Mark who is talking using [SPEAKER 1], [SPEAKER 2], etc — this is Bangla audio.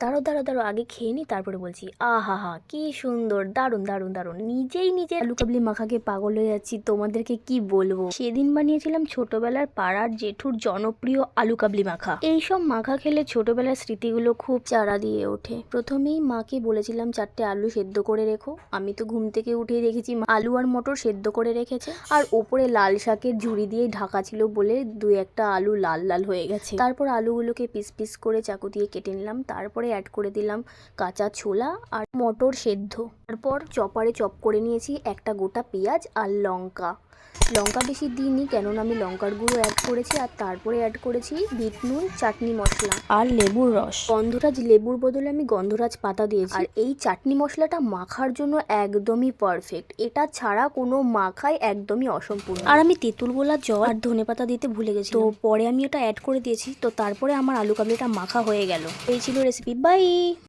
[SPEAKER 1] দাঁড়ো দাঁড়ো দাঁড়ো, আগে খেয়ে নি তারপরে বলছি। আহা হা, কি সুন্দর, দারুণ দারুণ দারুণ। নিজেই নিজের আলু কাবলি মাখাকে পাগল হয়ে যাচ্ছি, তোমাদেরকে কি বলবো। সেদিন বানিয়েছিলাম ছোটবেলার পাড়ার জেঠুর জনপ্রিয় আলু কাবলি মাখা। এইসব মাখা খেলে ছোটবেলার স্মৃতিগুলো খুব চারা দিয়ে ওঠে। প্রথমেই মাকে বলেছিলাম 4টে আলু সেদ্ধ করে রেখো। আমি তো ঘুম থেকে উঠেই দেখেছি আলু আর মটর সেদ্ধ করে রেখেছে, আর ওপরে লাল শাকের ঝুড়ি দিয়ে ঢাকা ছিল বলে 2-1টা আলু লাল লাল হয়ে গেছে। তারপর আলুগুলোকে পিস পিস করে চাকু দিয়ে কেটে নিলাম। তারপরে অ্যাড করে দিলাম কাঁচা ছোলা আর মটর সেদ্ধ। তারপর চপারে চপ করে নিয়েছি একটা গোটা পেঁয়াজ আর লঙ্কা। লঙ্কা বেশি দিইনি, কেননা আমি লঙ্কার গুঁড়ো অ্যাড করেছি। আর তারপরে অ্যাড করেছি বিট নুন, চাটনি মশলা আর লেবুর রস। গন্ধরাজ লেবুর বদলে আমি গন্ধরাজ পাতা দিয়েছি। আর এই চাটনি মশলাটা মাখার জন্য একদমই পারফেক্ট। এটা ছাড়া কোনো মাখাই একদমই অসম্পূর্ণ। আর আমি তেঁতুল গোলার জল আর ধনেপাতা দিতে ভুলে গেছি, তো পরে আমি এটা অ্যাড করে দিয়েছি। তো তারপরে আমার আলু কাবলিটা মাখা হয়ে গেল। এই ছিল রেসিপি। বাই।